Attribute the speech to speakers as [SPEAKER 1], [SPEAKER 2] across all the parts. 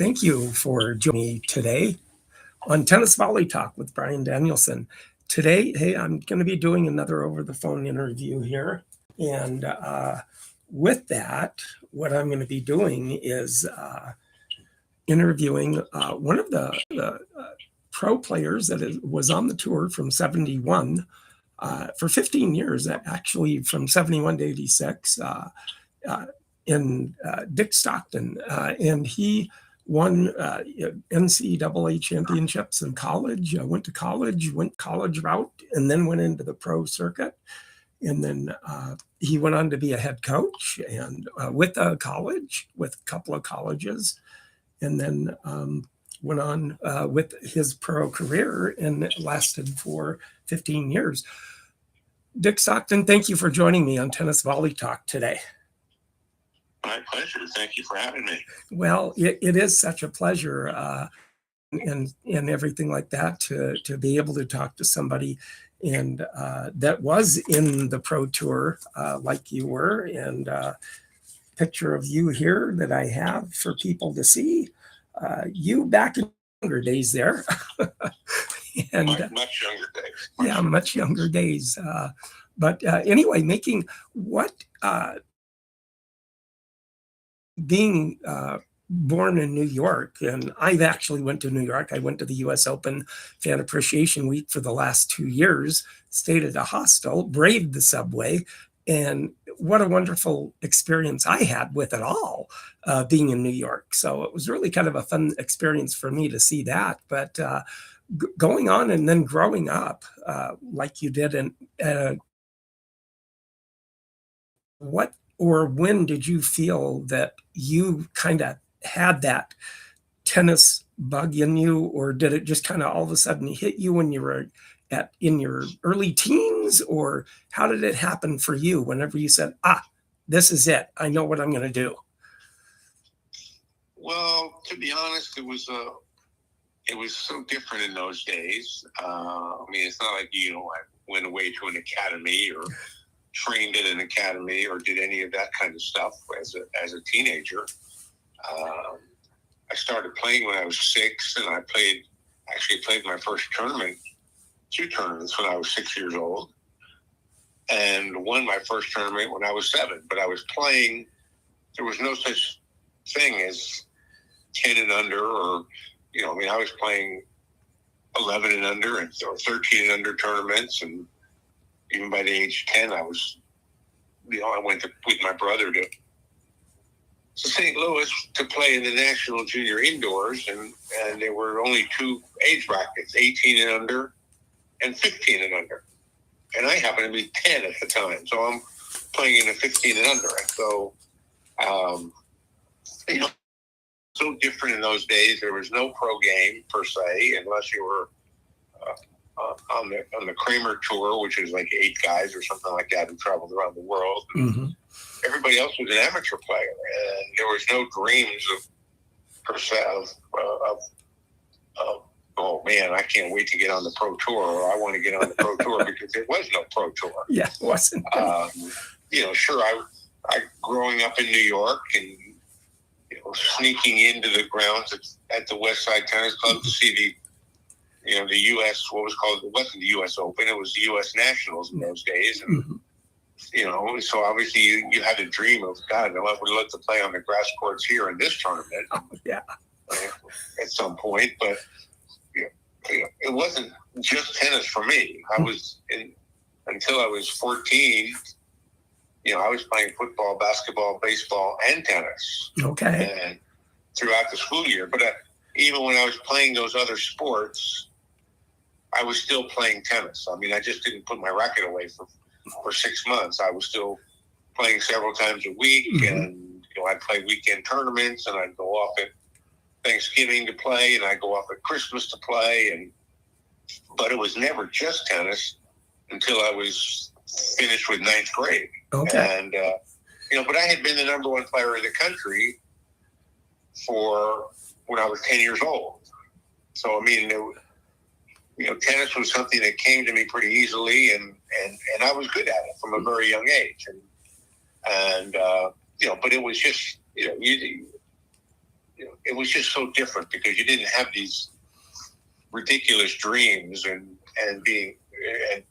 [SPEAKER 1] Thank you for joining me today on Tennis Volley Talk with Brian Danielson. Today, hey, I'm going to be doing another over-the-phone interview here. And with that, what I'm going to be doing is interviewing one of the pro players that was on the tour from 71 for 15 years, actually from 71 to 86, in Dick Stockton. And he won NCAA championships in college, went college route, and then went into the pro circuit. And then he went on to be a head coach and with a couple of colleges, and then went on with his pro career, and it lasted for 15 years. Dick Stockton, thank you for joining me on Tennis Volley Talk today.
[SPEAKER 2] My pleasure. Thank you for having me.
[SPEAKER 1] Well, it is such a pleasure and everything like that to be able to talk to somebody and that was in the pro tour like you were, and picture of you here that I have for people to see. You back in younger days there.
[SPEAKER 2] And much younger days.
[SPEAKER 1] Much younger days. But anyway, making what being born in New York, and I've actually went to New York. I went to the U.S. Open Fan Appreciation Week for the last 2 years, stayed at a hostel, braved the subway, and what a wonderful experience I had with it all, being in New York. So it was really kind of a fun experience for me to see that. But going on and then growing up like you did, and what or when did you feel that you kind of had that tennis bug in you, or did it just kind of all of a sudden hit you when you were in your early teens, or how did it happen for you whenever you said, this is it, I know what I'm going to do?
[SPEAKER 2] Well, to be honest, it was so different in those days. I mean, it's not like, I went away to an academy or trained at an academy or did any of that kind of stuff as a teenager. I started playing when I was 6, and I played my first tournament, 2 tournaments when I was 6 years old, and won my first tournament when I was 7. But I was playing, there was no such thing as 10 and under, or, I was playing 11 and under or 13 and under tournaments. And even by the age of 10, I was, I went with my brother to St. Louis to play in the National Junior Indoors, and there were only 2 age brackets, 18 and under and 15 and under. And I happened to be 10 at the time, so I'm playing in the 15 and under. And so, so different in those days. There was no pro game per se, unless you were on the Kramer tour, which is like 8 guys or something like that who traveled around the world.
[SPEAKER 1] Mm-hmm.
[SPEAKER 2] Everybody else was an amateur player, and there was no dreams of oh man, I can't wait to get on the pro tour, or I want to get on the pro tour, because there was no pro tour.
[SPEAKER 1] Yeah, it wasn't.
[SPEAKER 2] Sure, I growing up in New York and sneaking into the grounds at the West Side Tennis Club to see the U.S. What was called, it wasn't the U.S. Open, it was the U.S. Nationals in those days, and so obviously you had a dream of, God, I would love to play on the grass courts here in this tournament.
[SPEAKER 1] Yeah.
[SPEAKER 2] At some point, but it wasn't just tennis for me. Until I was 14. I was playing football, basketball, baseball, and tennis.
[SPEAKER 1] Okay.
[SPEAKER 2] And throughout the school year, but even when I was playing those other sports, I was still playing tennis. I mean, I just didn't put my racket away for 6 months. I was still playing several times a week, mm-hmm. and I'd play weekend tournaments, and I'd go off at Thanksgiving to play, and I'd go off at Christmas to play, but it was never just tennis until I was finished with 9th grade.
[SPEAKER 1] Okay.
[SPEAKER 2] And but I had been the number 1 player in the country for when I was 10 years old. So I mean, tennis was something that came to me pretty easily, and I was good at it from a very young age. And but it was just it was just so different because you didn't have these ridiculous dreams and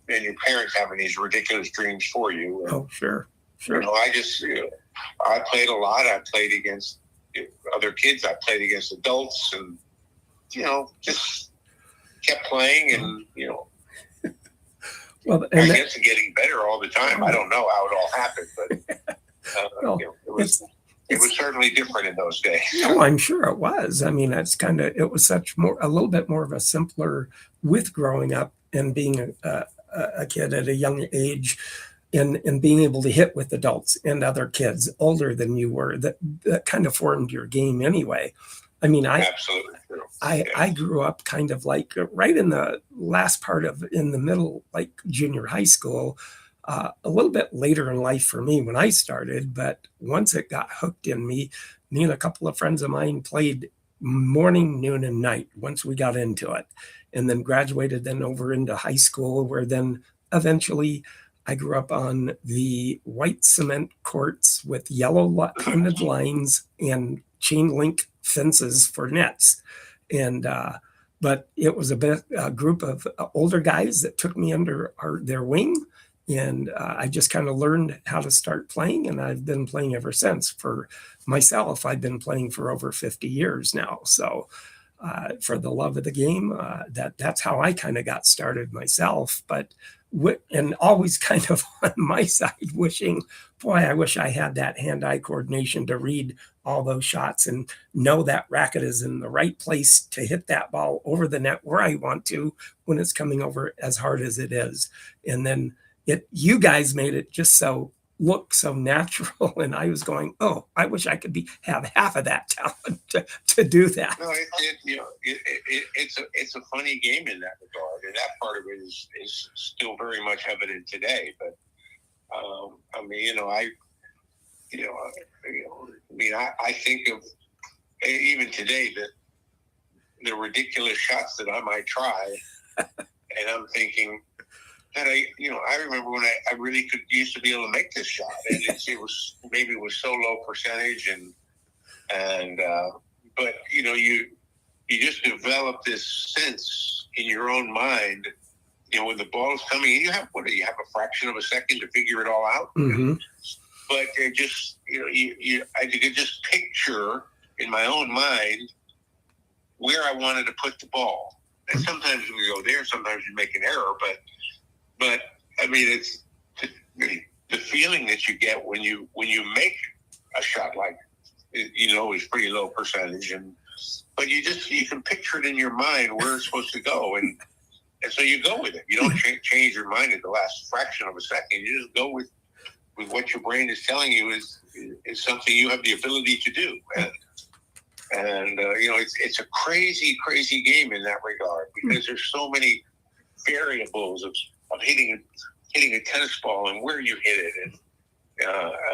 [SPEAKER 2] your parents having these ridiculous dreams for you. And,
[SPEAKER 1] oh, sure.
[SPEAKER 2] I played a lot. I played against other kids. I played against adults, and just kept playing, and
[SPEAKER 1] well,
[SPEAKER 2] I guess getting better all the time. I don't know how it all happened, but it was certainly different in those days.
[SPEAKER 1] Oh, I'm sure it was. I mean, it was a little bit more of a simpler with growing up and being a kid at a young age, and being able to hit with adults and other kids older than you were. That kind of formed your game anyway. I mean,
[SPEAKER 2] absolutely true.
[SPEAKER 1] I grew up kind of like right in the last part in the middle, like junior high school, a little bit later in life for me when I started. But once it got hooked in me and a couple of friends of mine played morning, noon, and night once we got into it, and then graduated then over into high school, where then eventually I grew up on the white cement courts with yellow painted lines and chain link fences for nets. And but it was a group of older guys that took me under their wing, and I just kind of learned how to start playing, and I've been playing ever since. For myself, I've been playing for over 50 years now. So for the love of the game, that's how I kind of got started myself. But and always kind of on my side wishing, boy, I wish I had that hand-eye coordination to read all those shots and know that racket is in the right place to hit that ball over the net where I want to when it's coming over as hard as it is. And then you guys made it just look so natural, and I was going, oh, I wish I could have half of that talent to do that.
[SPEAKER 2] No, it's a funny game in that regard, and that part of it is still very much evident today. But I think of even today that the ridiculous shots that I might try, and I'm thinking that I remember when I really used to be able to make this shot, and it was so low percentage, but you just develop this sense in your own mind, when the ball is coming, and you have a fraction of a second to figure it all out.
[SPEAKER 1] Mm-hmm.
[SPEAKER 2] But it just I could just picture in my own mind where I wanted to put the ball, and sometimes we go there, sometimes you make an error, but I mean, it's the feeling that you get when you make a shot like is pretty low percentage, but you can picture it in your mind where it's supposed to go, and so you go with it. You don't change your mind at the last fraction of a second. You just go with what your brain is telling you is something you have the ability to do, and it's a crazy game in that regard, because there's so many variables of hitting a tennis ball and where you hit it,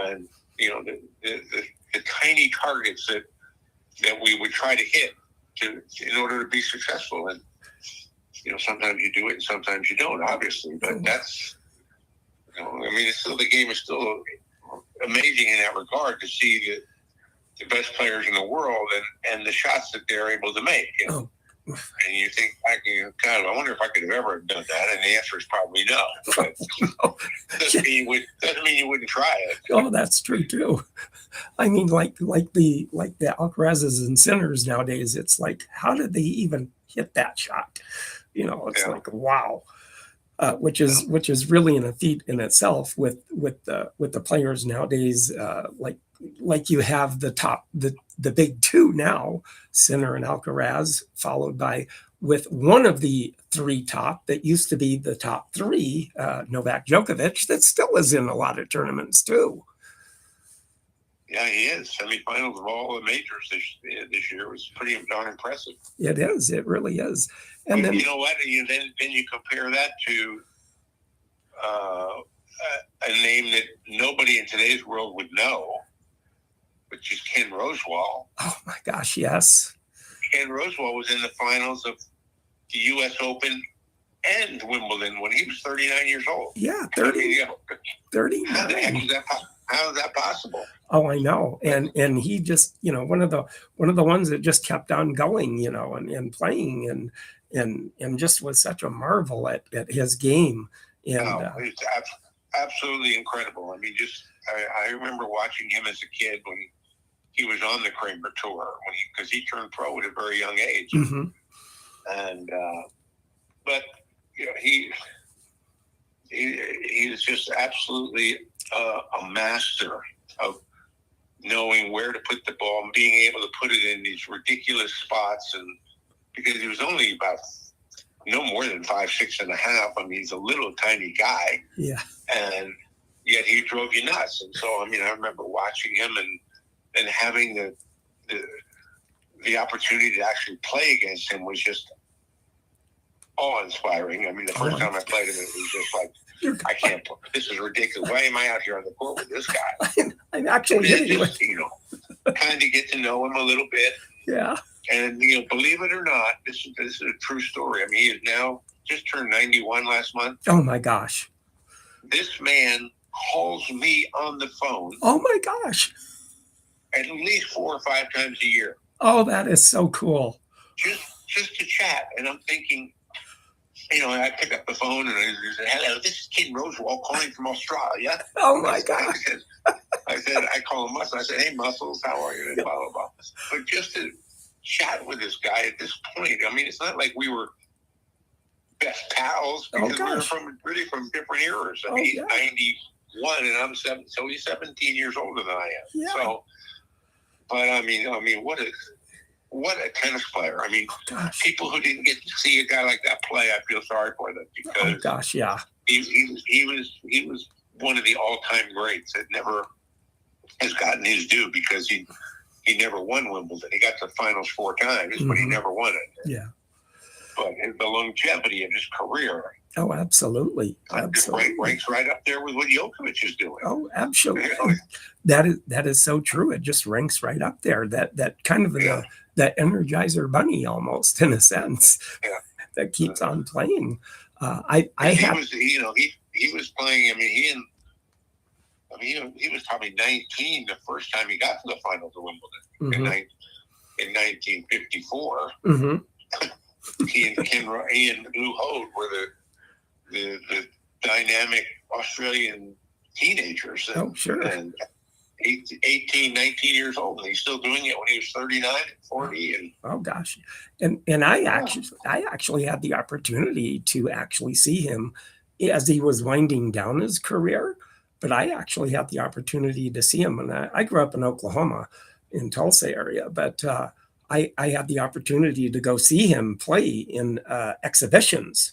[SPEAKER 2] and the tiny targets that we would try to hit in order to be successful. And sometimes you do it and sometimes you don't, obviously. But that's the game is still amazing in that regard, to see the best players in the world and the shots that they're able to make. And you think, God, I wonder if I could have ever done that. And the answer is probably no. But doesn't mean you wouldn't try it.
[SPEAKER 1] Oh, that's true too. I mean, like the Alcarazes and Sinners nowadays, it's like, how did they even hit that shot? It's like, wow. Which is really a feat in itself with the players nowadays. Like you have the big two now, Sinner and Alcaraz, followed by with one of the three top that used to be the top three, Novak Djokovic, that still is in a lot of tournaments too.
[SPEAKER 2] Yeah, he is. Semifinals of all the majors this year was pretty darn impressive.
[SPEAKER 1] It is. It really is. And then
[SPEAKER 2] you know what? Then you compare that to a name that nobody in today's world would know, which is Ken Rosewall.
[SPEAKER 1] Oh my gosh, yes.
[SPEAKER 2] Ken Rosewall was in the finals of the U.S. Open and Wimbledon when he was 39 years old.
[SPEAKER 1] Yeah, 30. 30.
[SPEAKER 2] How the heck is that possible? how is that possible?
[SPEAKER 1] Oh, I know. And he just, one of the ones that just kept on going, and playing and just was such a marvel at his game. And
[SPEAKER 2] It's absolutely incredible. I mean, I remember watching him as a kid when he was on the Kramer tour because he turned pro at a very young age.
[SPEAKER 1] mm-hmm.
[SPEAKER 2] And but he is just absolutely a master of knowing where to put the ball and being able to put it in these ridiculous spots. And because he was only about no more than 5'6.5". I mean, he's a little tiny guy.
[SPEAKER 1] Yeah.
[SPEAKER 2] And yet he drove you nuts. And so, I mean, I remember watching him and having the opportunity to actually play against him was just awe-inspiring. I mean, the first time I played him, it was just like, I can't. This is ridiculous. Why am I out here on the court with this guy?
[SPEAKER 1] I'm actually hitting
[SPEAKER 2] just, kind of get to know him a little bit.
[SPEAKER 1] Yeah.
[SPEAKER 2] And believe it or not, this is a true story. I mean, he is now just turned 91 last month.
[SPEAKER 1] Oh my gosh.
[SPEAKER 2] This man calls me on the phone.
[SPEAKER 1] Oh my gosh.
[SPEAKER 2] At least 4 or 5 times a year.
[SPEAKER 1] Oh, that is so cool.
[SPEAKER 2] Just to chat, and I'm thinking. I pick up the phone and I said, "Hello, this is Ken Rosewall calling from Australia."
[SPEAKER 1] Oh my God!
[SPEAKER 2] I said, I call him Muscle. I said, "Hey, Muscles, how are you?" And blah blah blah. But just to chat with this guy at this point, I mean, it's not like we were best pals because we were from different eras. I mean, he's 91 and I'm 7, so he's 17 years older than I am.
[SPEAKER 1] Yeah.
[SPEAKER 2] So, but I mean, what a tennis player. I mean, people who didn't get to see a guy like that play, I feel sorry for them because he was one of the all-time greats that never has gotten his due because he never won Wimbledon. He got to the finals 4 times, but he never won it.
[SPEAKER 1] Yeah.
[SPEAKER 2] But the longevity of his career.
[SPEAKER 1] Oh, absolutely.
[SPEAKER 2] Ranks right up there with what Djokovic is doing.
[SPEAKER 1] Oh, absolutely. That is so true. It just ranks right up there. That kind of that Energizer bunny almost in a sense that keeps on playing. He
[SPEAKER 2] was playing. He was probably 19 the first time he got to the finals of Wimbledon in 1954. Mm-hmm. He and Lou Hode were the dynamic Australian teenagers.
[SPEAKER 1] Oh, sure.
[SPEAKER 2] And 18, 19 years old, and he's still doing it when he was 39 and 40. And
[SPEAKER 1] oh gosh, and I actually had the opportunity to actually see him as he was winding down his career. But I actually had the opportunity to see him, and I grew up in Oklahoma, in Tulsa area, but I had the opportunity to go see him play in exhibitions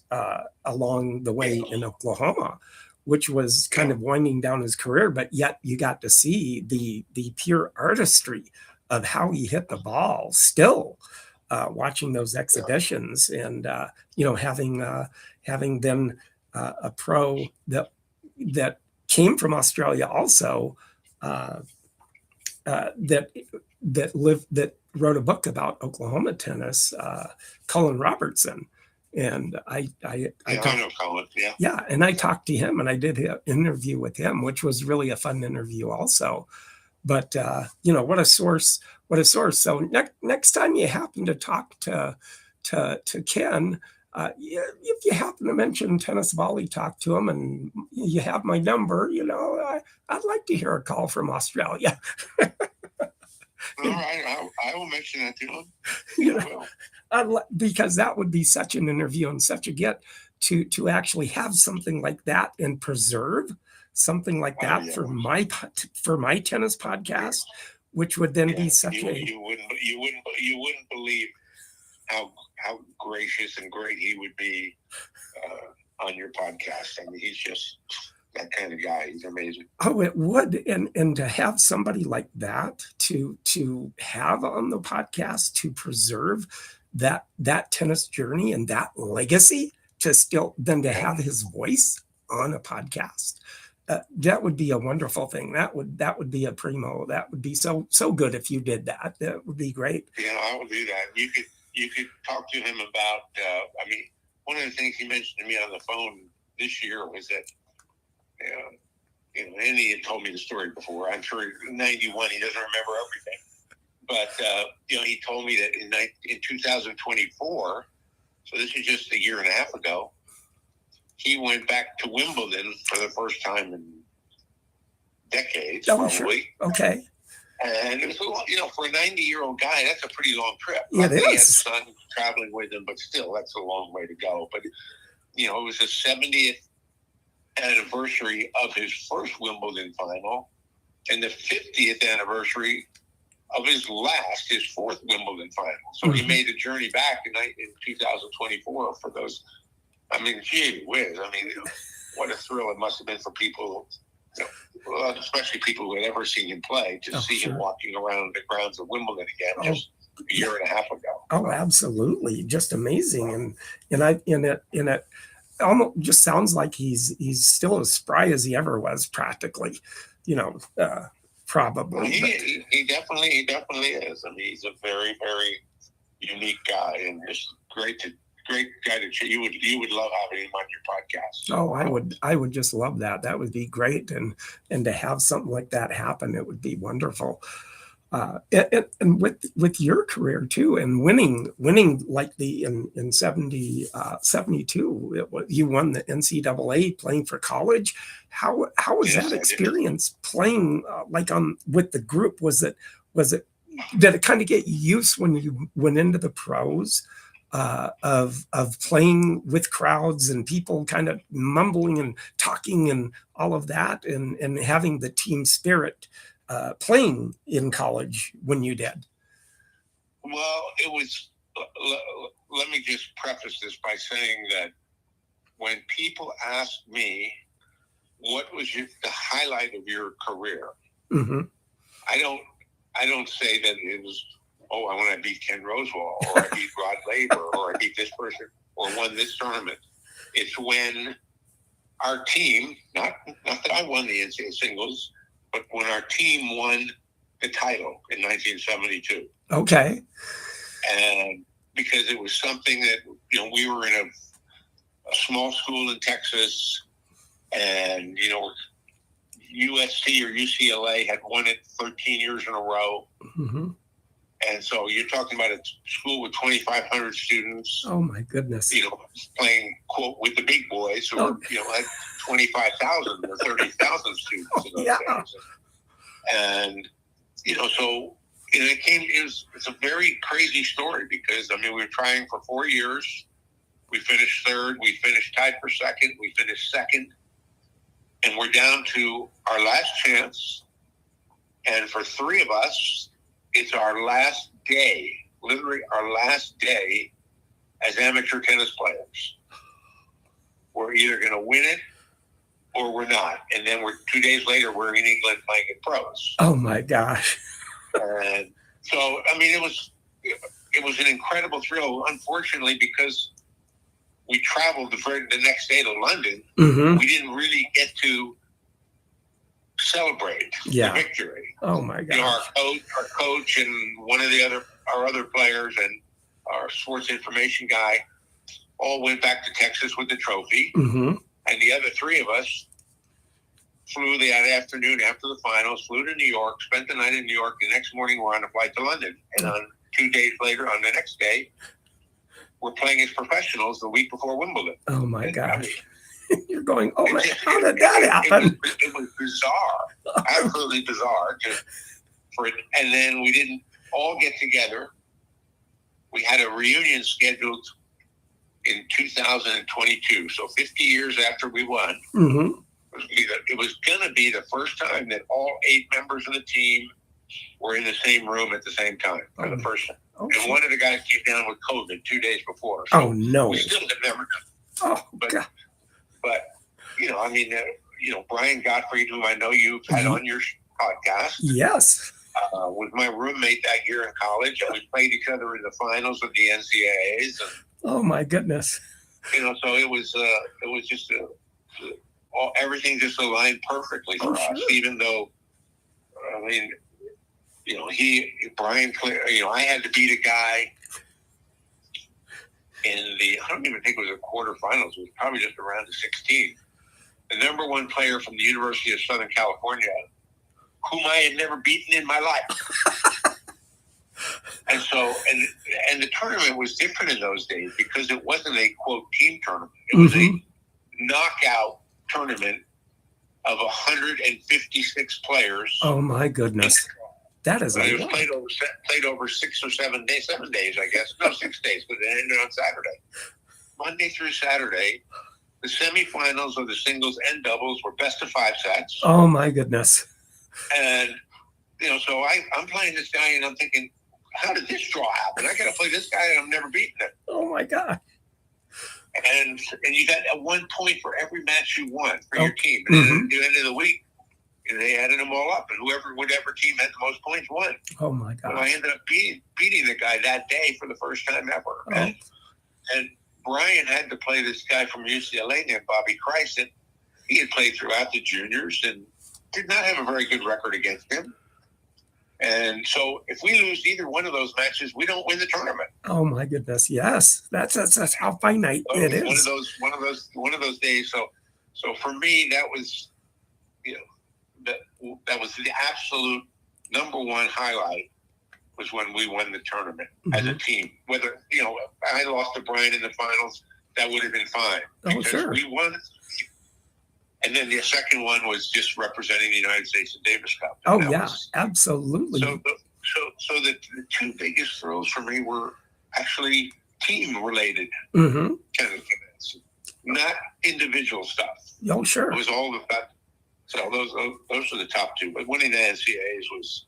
[SPEAKER 1] along the way in Oklahoma, which was kind of winding down his career, but yet you got to see the pure artistry of how he hit the ball still watching those exhibitions and, having been a pro that came from Australia also that wrote a book about Oklahoma tennis, Colin Robertson. And I know
[SPEAKER 2] Colin,
[SPEAKER 1] and I talked to him and I did an interview with him, which was really a fun interview also. But, what a source. So next time you happen to talk to Ken, if you happen to mention Tennis Volley, talk to him and you have my number, I'd like to hear a call from Australia.
[SPEAKER 2] All right, I will mention that to him.
[SPEAKER 1] Because that would be such an interview and such a get to actually have something like that and preserve something like that for my tennis podcast, which would then be such
[SPEAKER 2] you wouldn't believe how gracious and great he would be on your podcast. I mean, he's just that kind of guy. He's amazing.
[SPEAKER 1] Oh, it would. And to have somebody like that to have on the podcast to preserve that tennis journey and that legacy to have his voice on a podcast. That would be a wonderful thing. That would be a primo. That would be so good if you did that. That would be great.
[SPEAKER 2] Yeah, I will do that. You could talk to him about. One of the things he mentioned to me on the phone this year was that and he had told me the story before. I'm sure in '91 he doesn't remember everything, but he told me that in 2024, so this is just a year and a half ago, he went back to Wimbledon for the first time in decades, probably.
[SPEAKER 1] Sure. Okay.
[SPEAKER 2] And it was a long, for a 90-year-old guy, that's a pretty long trip.
[SPEAKER 1] Yeah, it is.
[SPEAKER 2] He had a son traveling with him, but still, that's a long way to go. But it was the 70th anniversary of his first Wimbledon final and the 50th anniversary of his fourth Wimbledon final. So he made the journey back in 2024 for those. I mean, gee whiz. I mean, what a thrill it must have been for people, especially people who had ever seen him play, to see him walking around the grounds of Wimbledon again just a year and a half ago.
[SPEAKER 1] Oh, absolutely. Just amazing. And it almost just sounds like he's still as spry as he ever was, practically, probably.
[SPEAKER 2] He definitely is. I mean, he's a very, very unique guy, and just great guy to you would love having him on your podcast.
[SPEAKER 1] Oh, I would just love that. That would be great, and to have something like that happen, it would be wonderful. And with your career too, and winning like in 72, you won the NCAA playing for college. How was that experience playing with the group? Did it kind of get you used when you went into the pros of playing with crowds and people kind of mumbling and talking and all of that, and having the team spirit playing in college when you did?
[SPEAKER 2] Well, it was. Let me just preface this by saying that when people ask me what was the highlight of your career, I don't say that it was, I want to beat Ken Rosewall, or I beat Rod Laver, or I beat this person, or won this tournament. It's when our team, not that I won the NCAA singles, but when our team won the title in 1972.
[SPEAKER 1] Okay.
[SPEAKER 2] And because it was something that, we were in a small school in Texas, and, USC or UCLA had won it 13 years in a row. And so you're talking about a school with 2,500 students.
[SPEAKER 1] Oh, my goodness.
[SPEAKER 2] Playing, quote, with the big boys who were, had 25,000 or 30,000 students in those days. And, so it's a very crazy story, because, we were trying for 4 years. We finished third. We finished tied for second. We finished second. And we're down to our last chance. And for three of us, it's our last day, literally our last day as amateur tennis players. We're either going to win it or we're not. And then 2 days later, we're in England playing at pros.
[SPEAKER 1] Oh, my gosh.
[SPEAKER 2] And so, it was an incredible thrill. Unfortunately, because we traveled the next day to London, we didn't really get to celebrate the victory.
[SPEAKER 1] Oh, my gosh.
[SPEAKER 2] Our coach and one of our other players and our sports information guy all went back to Texas with the trophy. And the other three of us flew that afternoon after the finals, flew to New York, spent the night in New York. The next morning, we're on a flight to London. And on 2 days later, on the next day, we're playing as professionals the week before Wimbledon.
[SPEAKER 1] Oh, my gosh. You're going, oh, my, how did that happen?
[SPEAKER 2] It was bizarre, absolutely bizarre. And then we didn't all get together. We had a reunion scheduled in 2022, so 50 years after we won. It was going to be the first time that all 8 members of the team were in the same room at the same time for the first time. And one of the guys came down with COVID 2 days before. So
[SPEAKER 1] no.
[SPEAKER 2] We still have never done it. But Brian Gottfried, who I know you've had on your podcast.
[SPEAKER 1] Yes.
[SPEAKER 2] Was my roommate that year in college, and we played each other in the finals of the NCAAs. And,
[SPEAKER 1] oh, my goodness.
[SPEAKER 2] So it was just everything just aligned perfectly for us, even though, Brian, I had to beat a guy in I don't even think it was a quarterfinals. It was probably just around the 16. the number one player from the University of Southern California, whom I had never beaten in my life. And so, and the tournament was different in those days because it wasn't a, quote, team tournament. It was a knockout tournament of 156 players.
[SPEAKER 1] Oh, my goodness. That is
[SPEAKER 2] it was played over 6 or 7 days, 7 days, I guess. No, 6 days, but it ended on Saturday. Monday through Saturday, the semifinals of the singles and doubles were best of 5 sets.
[SPEAKER 1] Oh, my goodness.
[SPEAKER 2] And, so I'm playing this guy, and I'm thinking, how did this draw happen? I got to play this guy, and I'm never beating him.
[SPEAKER 1] Oh, my God.
[SPEAKER 2] And you got 1 point for every match you won for your team. And then at the end of the week, they added them all up, and whatever team had the most points won.
[SPEAKER 1] Oh, my God.
[SPEAKER 2] Well, I ended up beating the guy that day for the first time ever. Oh. And Brian had to play this guy from UCLA named Bobby Christ. He had played throughout the juniors and did not have a very good record against him. And so if we lose either one of those matches, we don't win the tournament.
[SPEAKER 1] Oh, my goodness. Yes. That's how finite it is.
[SPEAKER 2] One of those days. So for me, that was, that was the absolute number one highlight, was when we won the tournament as a team. Whether, I lost to Brian in the finals, that would have been fine.
[SPEAKER 1] Oh, sure.
[SPEAKER 2] We won. And then the second one was just representing the United States in Davis Cup.
[SPEAKER 1] Oh, yeah, absolutely.
[SPEAKER 2] So the two biggest thrills for me were actually team-related kind of things, not individual stuff.
[SPEAKER 1] Oh, sure.
[SPEAKER 2] It was all about. So those are the top two. But winning the NCAAs was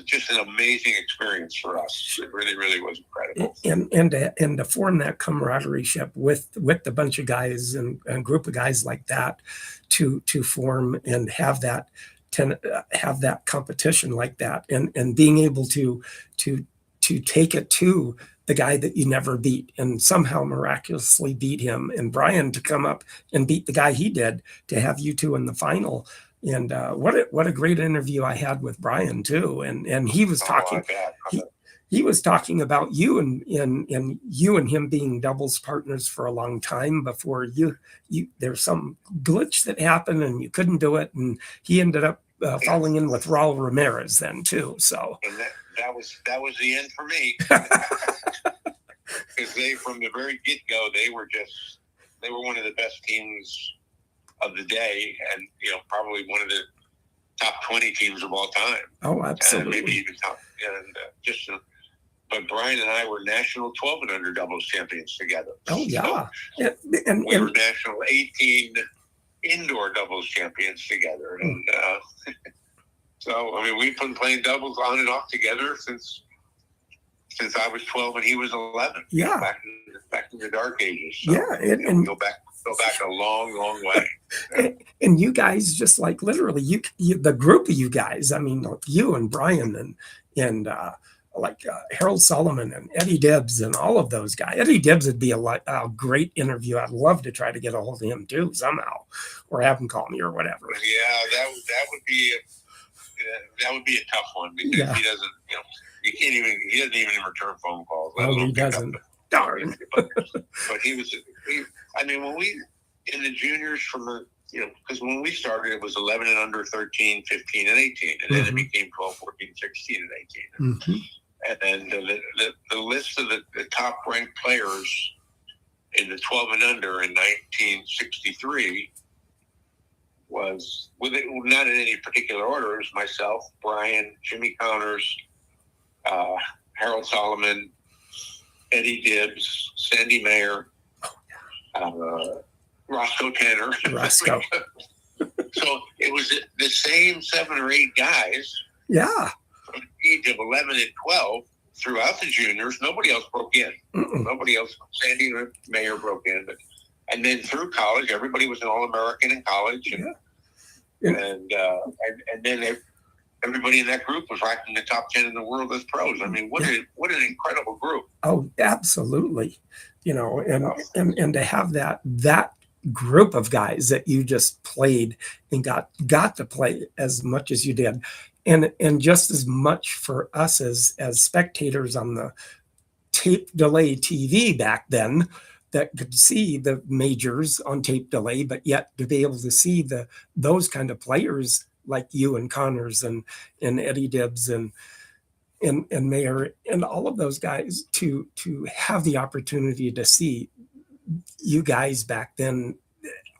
[SPEAKER 2] just an amazing experience for us. It really, really was incredible.
[SPEAKER 1] And to form that camaraderie with a bunch of guys and a group of guys like that, to form and have that competition like that, and being able to take it to the guy that you never beat and somehow miraculously beat him, and Brian to come up and beat the guy he did, to have you two in the final. And what a great interview I had with Brian too. And he was talking, he was talking about you and you and him being doubles partners for a long time before you there's some glitch that happened and you couldn't do it. And he ended up falling in with Raul Ramirez then too. So
[SPEAKER 2] and that was the end for me. Because from the very get-go, they were one of the best teams of the day, and probably one of the top 20 teams of all time.
[SPEAKER 1] Oh, absolutely.
[SPEAKER 2] Maybe even top. And but Brian and I were national 12 and under doubles champions together.
[SPEAKER 1] Oh, yeah.
[SPEAKER 2] So we were national 18 indoor doubles champions together, and so we've been playing doubles on and off together since I was 12 and he was 11.
[SPEAKER 1] Yeah,
[SPEAKER 2] back in the dark ages. So,
[SPEAKER 1] yeah, and
[SPEAKER 2] go back a long, long way.
[SPEAKER 1] And you guys, just like literally, you the group of you guys. You and Brian and Harold Solomon and Eddie Dibbs and all of those guys. Eddie Dibbs would be a great interview. I'd love to try to get a hold of him too somehow, or have him call me or whatever.
[SPEAKER 2] Yeah, that would be a tough one, because he doesn't. He doesn't even return phone calls.
[SPEAKER 1] Oh, he doesn't. Darn.
[SPEAKER 2] But when we, in the juniors because when we started, it was 11 and under, 13, 15, and 18. And then it became 12, 14, 16, and 18. And then the list of the top ranked players in the 12 and under in 1963 was, not in any particular order, it was myself, Brian, Jimmy Connors, Harold Solomon, Eddie Dibbs, Sandy Mayer, Roscoe Tanner.
[SPEAKER 1] Roscoe.
[SPEAKER 2] So it was the same 7 or 8 guys.
[SPEAKER 1] Yeah.
[SPEAKER 2] From the age of 11 and 12 throughout the juniors. Nobody else broke in. Nobody else. Sandy Mayer broke in. And then through college, everybody was an All-American in college. And then everybody in that group was ranked in the top 10 in the world as pros. What an incredible group.
[SPEAKER 1] Oh, absolutely. And to have that group of guys that you just played and got to play as much as you did, and just as much for us as spectators on the tape delay TV back then, that could see the majors on tape delay, but yet to be able to see those kind of players like you and Connors and Eddie Dibbs and Mayer and all of those guys to have the opportunity to see you guys back then,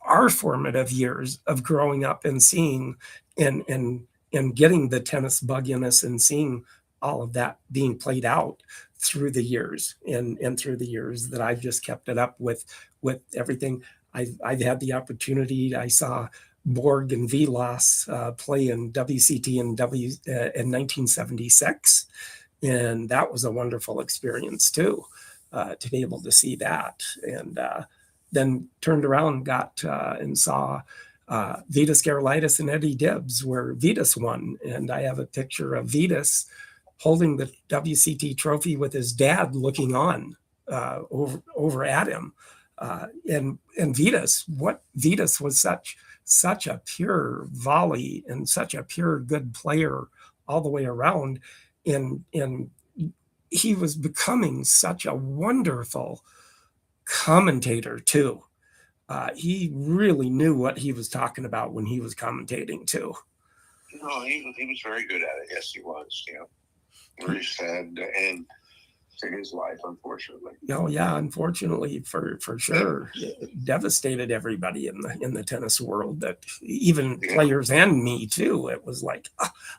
[SPEAKER 1] our formative years of growing up and seeing and getting the tennis bug in us and seeing all of that being played out through the years and through the years that I've just kept it up with everything. I've had the opportunity. I saw Borg and Vilas play in WCT in 1976, and that was a wonderful experience too, to be able to see that. And then turned around and got and saw Vitas Gerulaitis and Eddie Dibbs, where Vitas won, and I have a picture of Vitas holding the WCT trophy with his dad looking on over at him. And Vitas was such a pure volley and such a pure good player all the way around, and he was becoming such a wonderful commentator too. He really knew what he was talking about when he was commentating too.
[SPEAKER 2] No, he was very good at it. Yes, he was. Yeah, very sad end to his life, unfortunately.
[SPEAKER 1] Oh yeah, unfortunately for sure, it devastated everybody in the tennis world. That even players and me too. It was like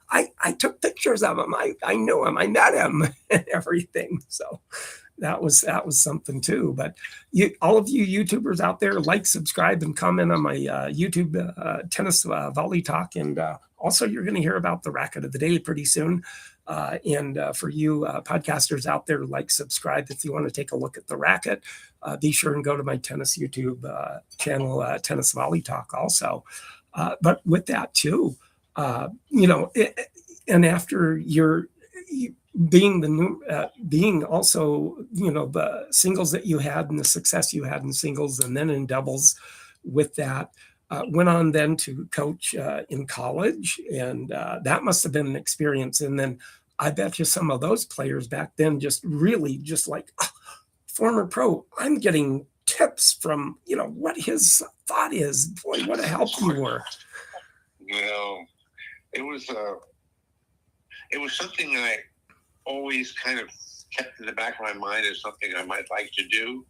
[SPEAKER 1] I took pictures of him. I knew him. I met him and everything. So that was something too. But all of you YouTubers out there, like, subscribe, and comment on my YouTube tennis volley talk. And also, you're going to hear about the racket of the day pretty soon. And for you podcasters out there, like, subscribe if you want to take a look at the racket. Be sure and go to my tennis YouTube channel, Tennis Volley Talk also. But with that too, and after being also, the singles that you had and the success you had in singles and then in doubles with that, went on then to coach in college, and that must have been an experience. And then I bet you some of those players back then just really just like, former pro, I'm getting tips from, what his thought is. Boy, what a help you were.
[SPEAKER 2] Well, it was something that I always kind of kept in the back of my mind as something I might like to do,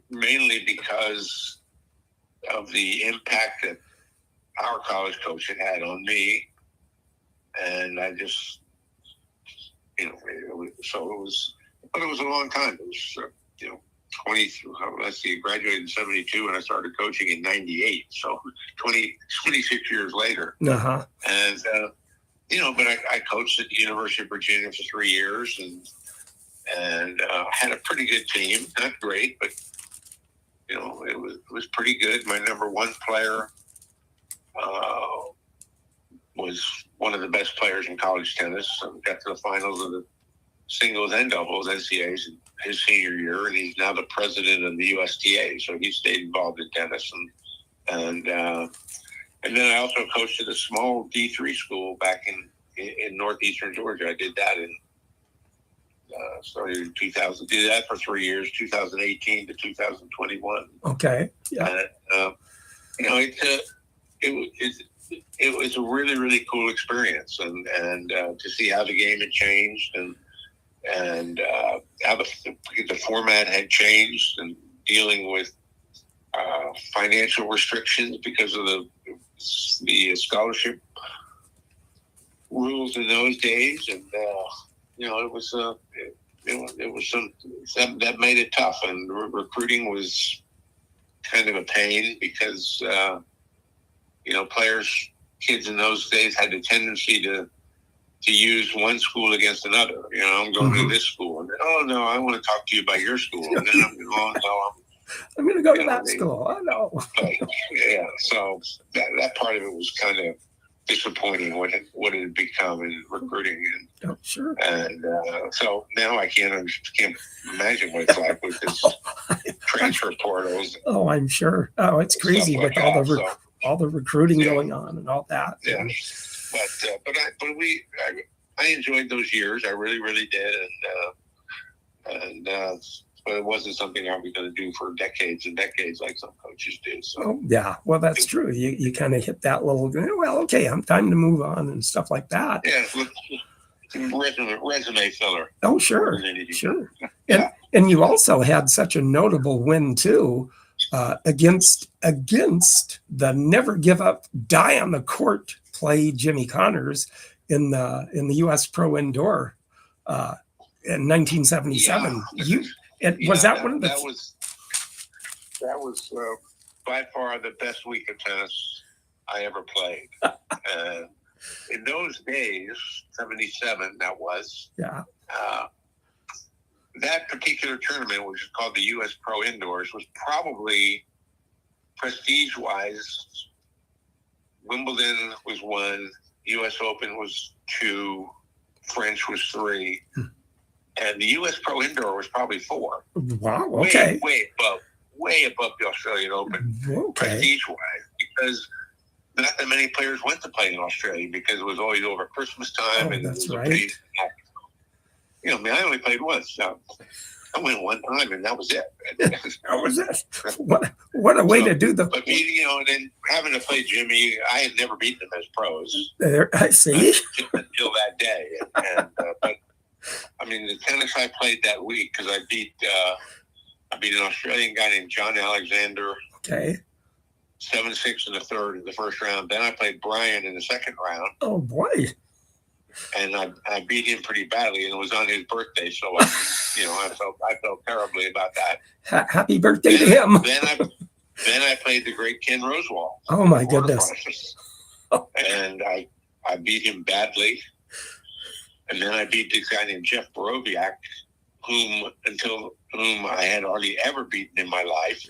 [SPEAKER 2] mainly because of the impact that our college coach had on me. And I just, it was a long time. It was, I graduated in 72 and I started coaching in 98. So 26 years later.
[SPEAKER 1] Uh-huh.
[SPEAKER 2] And, but I coached at the University of Virginia for 3 years and had a pretty good team. Not great, but, it was pretty good. My number one player was one of the best players in college tennis. So got to the finals of the singles and doubles NCAAs in his senior year, and he's now the president of the USTA. So he stayed involved in tennis, and then I also coached at a small D3 school back in northeastern Georgia. I did that started in 2000. Did that for 3 years, 2018 to 2021.
[SPEAKER 1] Okay. Yeah.
[SPEAKER 2] And, it was a really, really cool experience, and to see how the game had changed and how the format had changed, and dealing with financial restrictions because of the scholarship rules in those days, and it was some that made it tough, and recruiting was kind of a pain because kids in those days had the tendency to use one school against another. I'm going to this school, and then, oh no, I want to talk to you about your school, and then I'm going, oh no,
[SPEAKER 1] I'm going to go to that school. I know.
[SPEAKER 2] So that part of it was kind of disappointing what it had become in recruiting,
[SPEAKER 1] and sure.
[SPEAKER 2] And so now I can't imagine what it's like with this transfer portals.
[SPEAKER 1] Oh, I'm sure. Oh, it's crazy with all the recruiting going on and all that.
[SPEAKER 2] Yeah. But I enjoyed those years. I really, really did, and but it wasn't something I was going to do for decades and decades like some coaches do. So,
[SPEAKER 1] oh, yeah, well, that's true. You kind of hit that little, well, okay, I'm time to move on and stuff like that.
[SPEAKER 2] Yeah, resume filler.
[SPEAKER 1] Oh, sure, sure. And you also had such a notable win too, against the never give up, die on the court play Jimmy Connors in the U.S. Pro Indoor in 1977. Was that one of the?
[SPEAKER 2] That was by far the best week of tennis I ever played. In those days, 77, that was.
[SPEAKER 1] Yeah.
[SPEAKER 2] That particular tournament, which is called the U.S. Pro Indoors, was probably prestige-wise. Wimbledon was 1, U.S. Open was 2, French was 3, and the U.S. Pro Indoor was probably 4.
[SPEAKER 1] Wow. Okay.
[SPEAKER 2] Way above the Australian Open, prestige-wise, because not that many players went to play in Australia because it was always over Christmas time. And
[SPEAKER 1] that's right.
[SPEAKER 2] I only played once. So I went one time, and that was it.
[SPEAKER 1] That was it. What a way to do the.
[SPEAKER 2] But and then having to play Jimmy, I had never beaten him as pros.
[SPEAKER 1] There, I see.
[SPEAKER 2] Until that day, but I mean, the tennis I played that week, because I beat an Australian guy named John Alexander.
[SPEAKER 1] Okay.
[SPEAKER 2] 7-6 in the third in the first round. Then I played Brian in the second round.
[SPEAKER 1] Oh boy!
[SPEAKER 2] And I beat him pretty badly, and it was on his birthday. So I felt terribly about that.
[SPEAKER 1] Happy birthday to him!
[SPEAKER 2] Then I played the great Ken Rosewall.
[SPEAKER 1] Oh my goodness!
[SPEAKER 2] And I beat him badly. And then I beat this guy named Jeff Borowiak, whom I had hardly ever beaten in my life,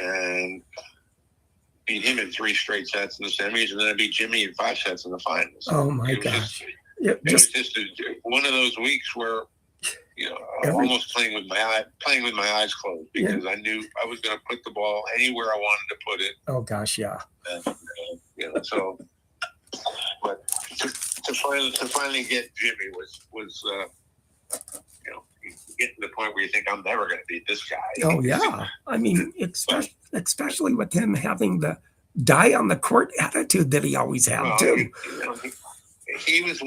[SPEAKER 2] and beat him in 3 straight sets in the semis, and then I beat Jimmy in 5 sets in the finals.
[SPEAKER 1] Oh my gosh!
[SPEAKER 2] It was just one of those weeks where almost playing with my eyes closed, because I knew I was going to put the ball anywhere I wanted to put it.
[SPEAKER 1] Oh gosh, yeah.
[SPEAKER 2] And, so, but to finally get Jimmy was getting to the point where you think, I'm never going to beat this guy.
[SPEAKER 1] Oh yeah, I mean, especially with him having the die on the court attitude that he always had too.
[SPEAKER 2] He was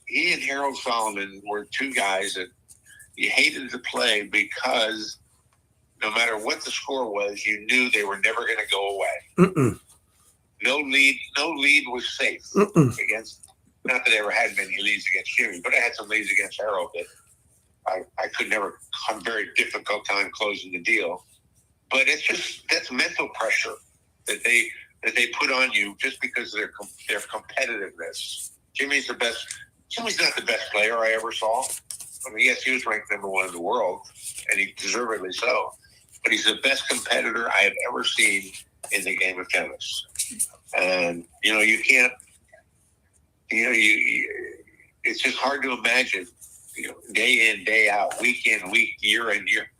[SPEAKER 2] he and Harold Solomon were 2 guys that you hated to play, because no matter what the score was, you knew they were never going to go away.
[SPEAKER 1] Mm-mm.
[SPEAKER 2] No lead was safe against. Not that I ever had many leads against Jimmy, but I had some leads against Harold that I could never have a very difficult time closing the deal. But that's mental pressure that they put on you just because of their competitiveness. Jimmy's not the best player I ever saw. I mean, yes, he was ranked #1 in the world, and he deservedly so. But he's the best competitor I have ever seen in the game of tennis. And you can't. It's just hard to imagine, day in, day out, week in, week, year in, year,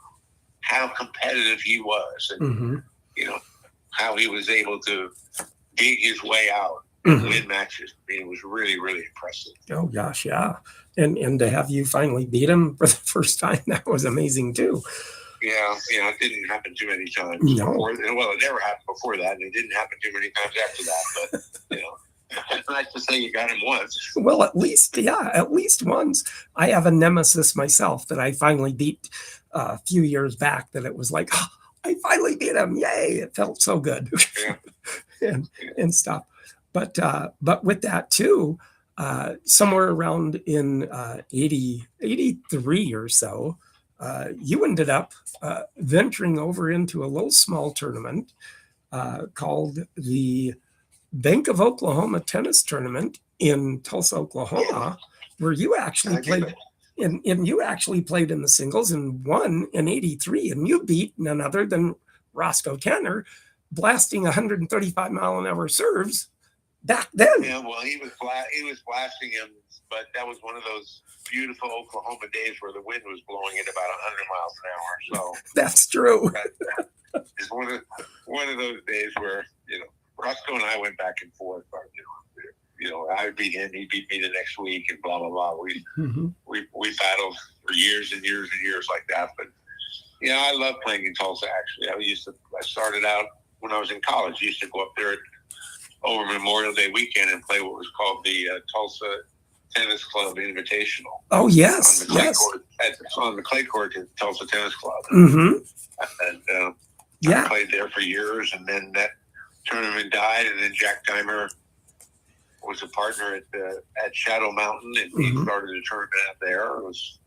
[SPEAKER 2] how competitive he was, and how he was able to dig his way out and win matches. I mean, it was really, really impressive.
[SPEAKER 1] Oh gosh, yeah, and to have you finally beat him for the first time, that was amazing too.
[SPEAKER 2] Yeah, it didn't happen too many times.
[SPEAKER 1] No.
[SPEAKER 2] Well, it never happened before that, and it didn't happen too many times after that. But it's nice to say you got him once.
[SPEAKER 1] Well, at least once. I have a nemesis myself that I finally beat a few years back. That it was like, oh, I finally beat him! Yay! It felt so good, and stuff. But with that too, somewhere around in 83 or so, you ended up venturing over into a little small tournament called the Bank of Oklahoma Tennis Tournament in Tulsa, Oklahoma, where you actually played. And you actually played in the singles and won in 83, and you beat none other than Roscoe Tanner, blasting 135-mile-an-hour serves back then.
[SPEAKER 2] Yeah, well, he was blasting him, but that was one of those beautiful Oklahoma days where the wind was blowing at about 100 miles an hour. So
[SPEAKER 1] that's true.
[SPEAKER 2] It's one of those days where Roscoe and I went back and forth. I beat him, he beat me the next week, and blah blah blah. We battled for years and years and years like that. But Yeah, I love playing in Tulsa. Actually, I started out when I was in college. I used to go up there over Memorial Day weekend and play what was called the Tulsa Tennis Club Invitational.
[SPEAKER 1] Oh yes,
[SPEAKER 2] on the clay
[SPEAKER 1] yes.
[SPEAKER 2] court on the clay court at Tulsa Tennis Club.
[SPEAKER 1] Mm-hmm.
[SPEAKER 2] And
[SPEAKER 1] Yeah.
[SPEAKER 2] I played there for years, and then that tournament died, and then Jack Dimer was a partner at Shadow Mountain, and he started a tournament out there. It was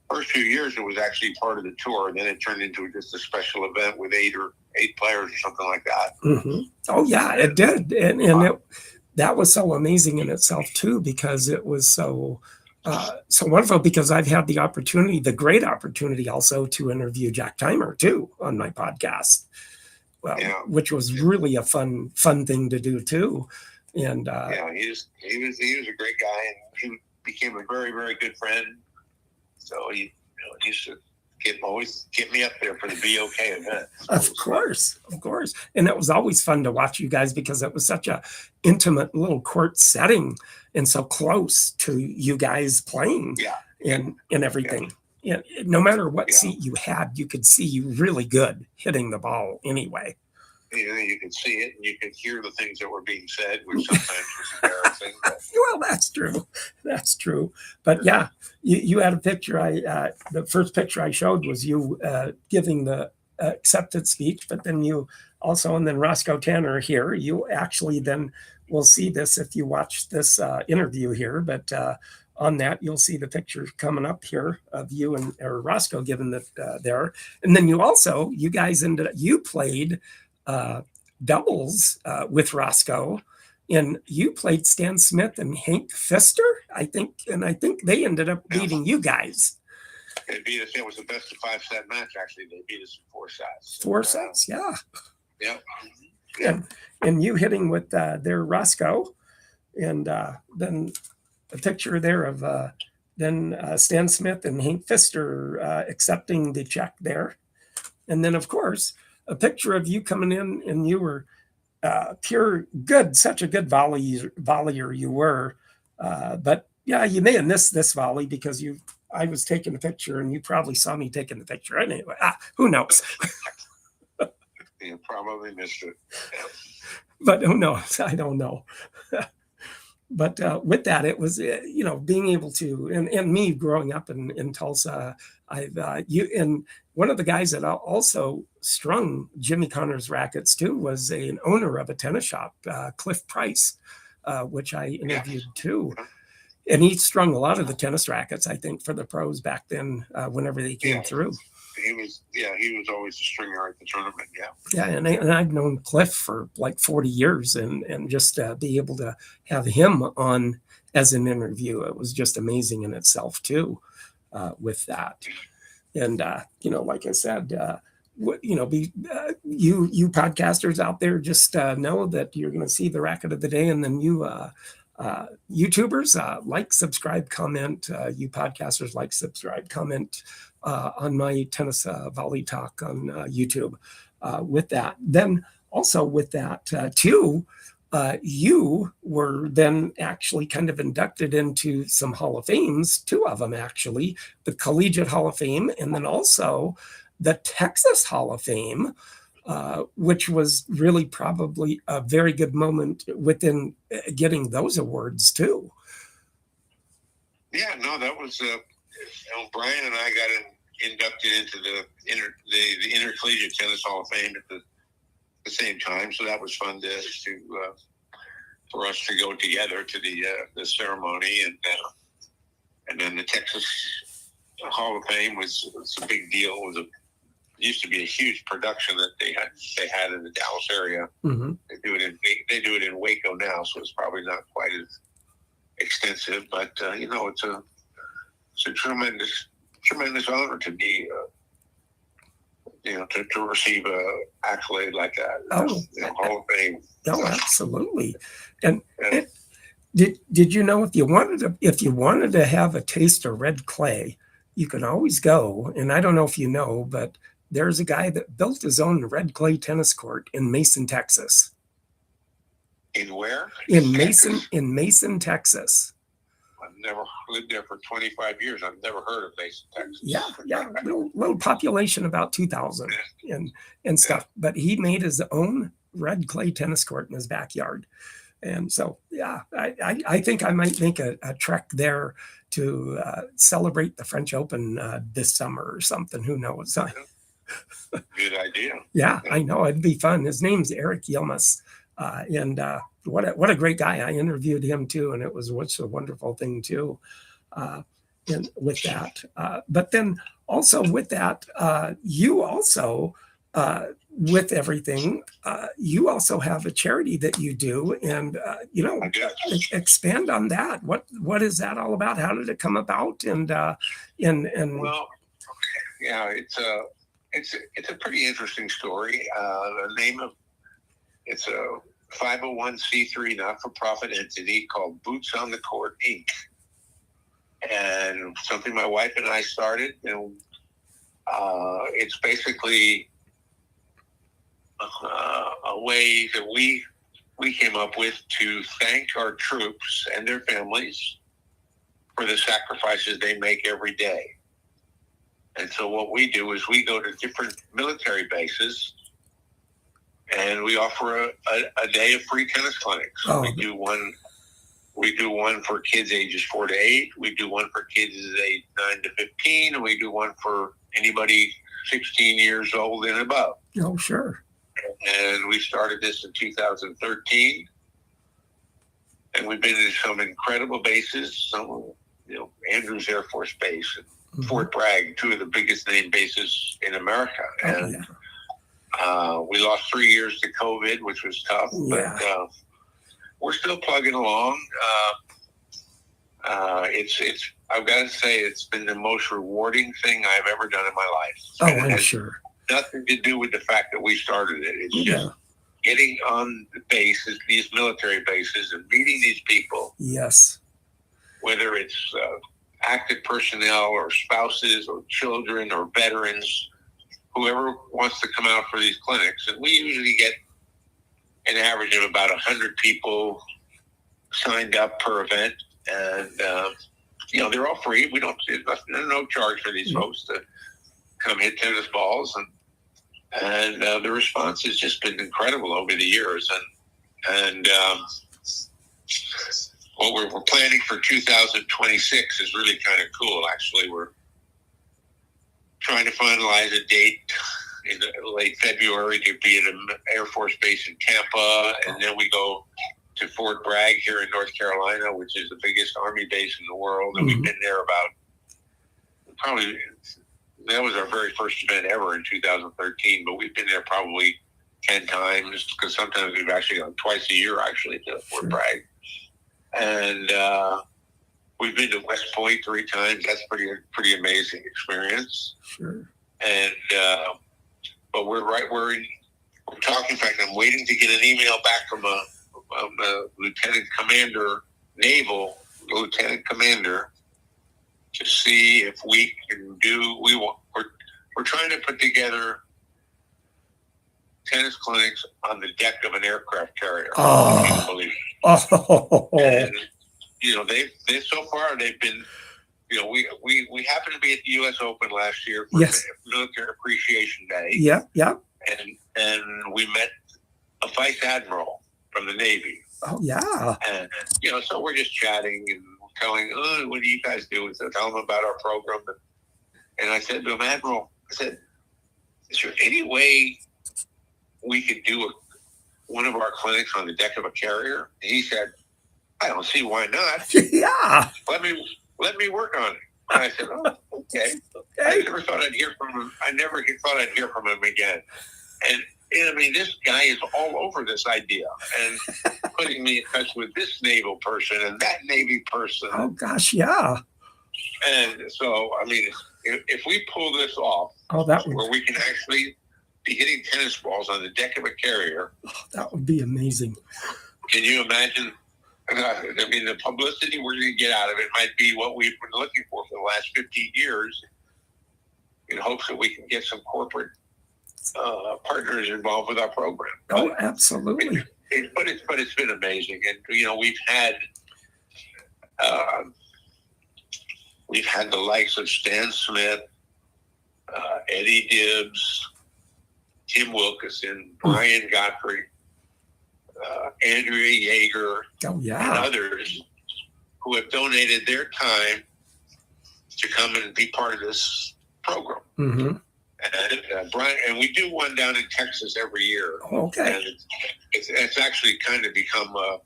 [SPEAKER 2] first few years it was actually part of the tour, and then it turned into just a special event with eight players or something like that.
[SPEAKER 1] Mm-hmm. Oh yeah, it did, and that was so amazing in itself too, because it was so wonderful. Because I've had the great opportunity also to interview Jack Dimer too on my podcast, which was really a fun thing to do too. And
[SPEAKER 2] he was a great guy, and he became a very, very good friend. So he used to always get me up there for the BOK event.
[SPEAKER 1] Of course. And it was always fun to watch you guys, because it was such a intimate little court setting and so close to you guys playing and everything. Yeah. No matter what seat you had, you could see you really good hitting the ball anyway.
[SPEAKER 2] You could see it, and you could hear the things that were being said, which sometimes was embarrassing.
[SPEAKER 1] Well, that's true. But yeah, you had a picture. The first picture I showed was you giving the acceptance speech, but then you also, and then Roscoe Tanner here, you actually then will see this if you watch this interview here, but on that, you'll see the picture coming up here of you and Roscoe giving that there. And then you guys you played doubles with Roscoe, and you played Stan Smith and Hank Pfister, I think they ended up beating you guys.
[SPEAKER 2] They beat us. It was a best of 5 set match. Actually, they beat us in 4 sets.
[SPEAKER 1] 4 sets, yeah.
[SPEAKER 2] Yeah.
[SPEAKER 1] And you hitting with their Roscoe, and then a picture there of Stan Smith and Hank Pfister accepting the check there, and then of course a picture of you coming in, and you were such a good volleyer you were. But yeah, you may have missed this volley because I was taking a picture, and you probably saw me taking the picture anyway. Who knows?
[SPEAKER 2] You probably missed it. Yeah.
[SPEAKER 1] But who knows? I don't know. But with that, it was, being able to, and me growing up in Tulsa, and one of the guys that also strung Jimmy Connor's rackets too was an owner of a tennis shop, Cliff Price, which I interviewed too. And he strung a lot of the tennis rackets, I think, for the pros back then, whenever they came through.
[SPEAKER 2] He was always a stringer at the tournament.
[SPEAKER 1] Yeah, and I've known Cliff for like 40 years, and just be able to have him on as an interview, it was just amazing in itself too, with that. And like I said, you podcasters out there, just know that you're going to see the racket of the day, and then you YouTubers, like, subscribe, comment. You podcasters, like, subscribe, comment on my tennis volley talk on YouTube. With that, then also with that too, you were then actually kind of inducted into some Hall of Fames, 2 of them actually, the Collegiate Hall of Fame, and then also the Texas Hall of Fame. Which was really probably a very good moment within getting those awards too.
[SPEAKER 2] Yeah, no, that was Brian and I got inducted into the Intercollegiate Tennis Hall of Fame at the same time, so that was fun for us to go together to the ceremony, and then the Texas Hall of Fame was a big deal. It used to be a huge production that they had in the Dallas area. Mm-hmm. They do it in Waco now, so it's probably not quite as extensive. But it's a tremendous honor to be to receive a accolade like that. Hall of Fame.
[SPEAKER 1] Oh, absolutely. And did you know if you wanted to have a taste of red clay, you can always go. And I don't know if you know, but there's a guy that built his own red clay tennis court in Mason, Texas.
[SPEAKER 2] In where?
[SPEAKER 1] In Mason, Texas.
[SPEAKER 2] I've never lived there for 25 years. I've never heard of Mason, Texas.
[SPEAKER 1] Yeah. Little population, about 2,000 and stuff. But he made his own red clay tennis court in his backyard. And so, yeah, I think I might make a trek there to celebrate the French Open this summer or something. Who knows?
[SPEAKER 2] Good idea.
[SPEAKER 1] Yeah, I know. It'd be fun. His name's Eric Yilmaz. And what a great guy. I interviewed him too, and it was such a wonderful thing too. And with that, but then also with that, you also with everything, you also have a charity that you do, and expand on that. What is that all about? How did it come about? And
[SPEAKER 2] well, yeah, it's a pretty interesting story. The name of it's a 501c3 not-for-profit entity called Boots on the Court Inc. And something my wife and I started, and it's basically a way that we came up with to thank our troops and their families for the sacrifices they make every day. And so what we do is we go to different military bases and we offer a day of free tennis clinics.
[SPEAKER 1] Oh.
[SPEAKER 2] We do one for kids ages 4 to 8. We do one for kids age 9 to 15, and we do one for anybody 16 years old and above.
[SPEAKER 1] Oh, sure.
[SPEAKER 2] And we started this in 2013, and we've been to some incredible bases. Some, Andrews Air Force Base and Fort Bragg, two of the biggest named bases in America. And we lost 3 years to COVID, which was tough, but we're still plugging along. I've got to say, it's been the most rewarding thing I've ever done in my life.
[SPEAKER 1] Oh, I'm sure.
[SPEAKER 2] Nothing to do with the fact that we started it. It's just getting on the bases, these military bases, and meeting these people.
[SPEAKER 1] Yes.
[SPEAKER 2] Whether it's active personnel or spouses or children or veterans, whoever wants to come out for these clinics. And we usually get an average of about 100 people signed up per event. And, they're all free. There's no charge for these folks to come hit tennis balls. And the response has just been incredible over the years. And what we're planning for 2026 is really kind of cool. Actually, we're trying to finalize a date in late February to be at an Air Force base in Tampa, and then we go to Fort Bragg here in North Carolina, which is the biggest Army base in the world, and we've been there that was our very first event ever in 2013, but we've been there probably 10 times, because sometimes we've actually gone twice a year, actually, to Fort Bragg. And we've been to West Point 3 times. That's pretty amazing experience.
[SPEAKER 1] Sure.
[SPEAKER 2] And but we're talking. In fact, I'm waiting to get an email back from a lieutenant commander, naval lieutenant commander, to see if we can do. We're trying to put together tennis clinics on the deck of an aircraft carrier.
[SPEAKER 1] Oh.
[SPEAKER 2] And they so far they've been. We happened to be at the U.S. Open last year for Military Appreciation Day.
[SPEAKER 1] Yeah.
[SPEAKER 2] And we met a vice admiral from the Navy.
[SPEAKER 1] Oh, yeah.
[SPEAKER 2] And, so we're just chatting and telling, what do you guys do? And so tell them about our program. And I said to him, Admiral, is there any way we could do one of our clinics on the deck of a carrier? And he said, I don't see why not.
[SPEAKER 1] Yeah.
[SPEAKER 2] Let me work on it. And I said, oh, okay. I never thought I'd hear from him. I never thought I'd hear from him again. And this guy is all over this idea and putting me in touch with this naval person and that Navy person.
[SPEAKER 1] Oh, gosh, yeah.
[SPEAKER 2] And so, if we pull this off, where we can actually be hitting tennis balls on the deck of a carrier.
[SPEAKER 1] Oh, that would be amazing.
[SPEAKER 2] Can you imagine? The publicity we're going to get out of it might be what we've been looking for the last 15 years, in hopes that we can get some corporate partners involved with our program.
[SPEAKER 1] Oh, absolutely.
[SPEAKER 2] But it's been amazing, and we've had we've had the likes of Stan Smith, Eddie Dibbs, Tim Wilkinson, Brian Godfrey, Andrea Yeager, and others who have donated their time to come and be part of this program.
[SPEAKER 1] Mm-hmm.
[SPEAKER 2] And Brian, and we do one down in Texas every year.
[SPEAKER 1] Okay.
[SPEAKER 2] And it's actually kind of become a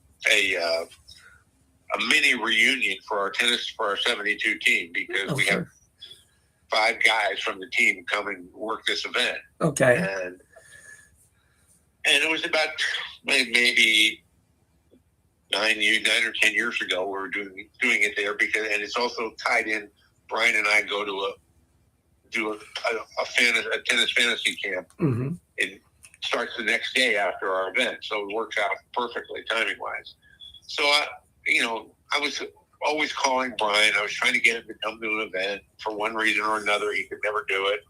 [SPEAKER 2] mini reunion for our 72 team, because we have 5 guys from the team come and work this event.
[SPEAKER 1] Okay.
[SPEAKER 2] And it was about maybe 9 or 10 years ago we were doing it there, and it's also tied in. Brian and I go to a tennis fantasy camp.
[SPEAKER 1] Mm-hmm.
[SPEAKER 2] It starts the next day after our event, so it works out perfectly timing wise. So I was always calling Brian. I was trying to get him to come to an event. For one reason or another, he could never do it.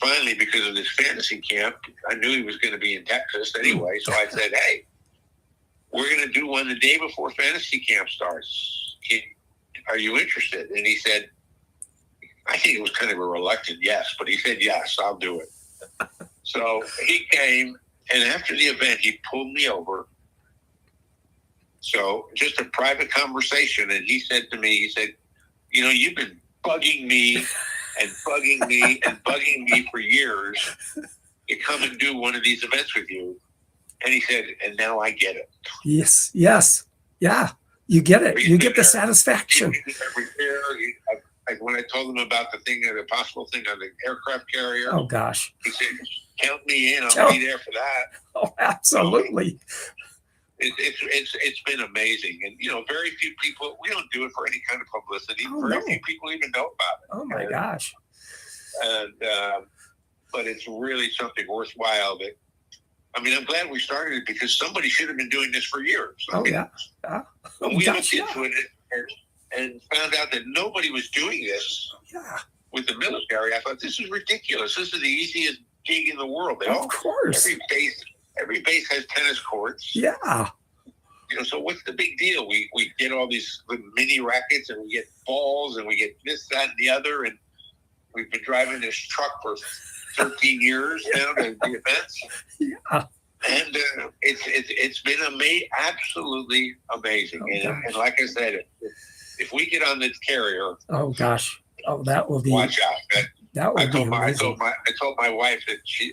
[SPEAKER 2] Finally, because of this fantasy camp, I knew he was going to be in Texas anyway. So I said, "Hey, we're going to do one the day before fantasy camp starts. Are you interested?" And he said, I think it was kind of a reluctant yes, but he said, "Yes, I'll do it." So he came, and after the event, he pulled me over. So just a private conversation, and he said to me, "You've been bugging me and bugging me and bugging me for years to come and do one of these events with you." And he said, "And now I get it."
[SPEAKER 1] Yes. Yeah. You get it. You get the satisfaction.
[SPEAKER 2] Like when I told him about the possible thing on the aircraft carrier.
[SPEAKER 1] Oh gosh.
[SPEAKER 2] He said, "Count me in. I'll be there for that."
[SPEAKER 1] Oh, absolutely.
[SPEAKER 2] It's been amazing, and very few people. We don't do it for any kind of publicity. Very few people even know about it.
[SPEAKER 1] Oh my gosh!
[SPEAKER 2] And but it's really something worthwhile. I'm glad we started it, because somebody should have been doing this for years.
[SPEAKER 1] We
[SPEAKER 2] looked into it and found out that nobody was doing this with the military. I thought, this is ridiculous. This is the easiest gig in the world.
[SPEAKER 1] Of course.
[SPEAKER 2] Every base has tennis courts.
[SPEAKER 1] Yeah.
[SPEAKER 2] So what's the big deal? We get all these mini rackets, and we get balls, and we get this, that, and the other. And we've been driving this truck for 13 years now to the events.
[SPEAKER 1] Yeah.
[SPEAKER 2] And it's been absolutely amazing. And like I said, if we get on this carrier,
[SPEAKER 1] oh gosh, that will be.
[SPEAKER 2] Watch out!
[SPEAKER 1] That would be amazing.
[SPEAKER 2] I told my wife that she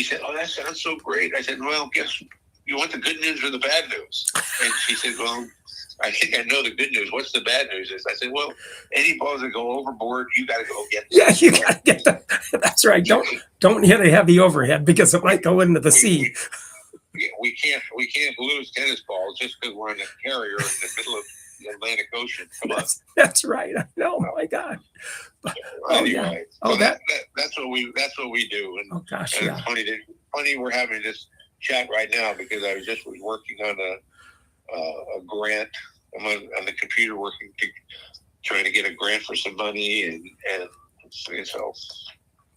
[SPEAKER 2] said, "Oh, that sounds so great." I said, "Well, guess you want the good news or the bad news?" And she said, "Well, I think I know the good news. What's the bad news?" I said, "Well, any balls that go overboard, you got to go get them."
[SPEAKER 1] Yeah, you got to get them. That's right. Don't hit a heavy overhead, because it might go into the sea.
[SPEAKER 2] We can't lose tennis balls just because we're in a carrier in the middle of the Atlantic Ocean. Come on.
[SPEAKER 1] That's right. I know. Oh my God.
[SPEAKER 2] Anyway, that's what we do. And,
[SPEAKER 1] oh gosh,
[SPEAKER 2] and it's funny we're having this chat right now, because I was working on a grant. I'm on the computer trying to get a grant for some money, and so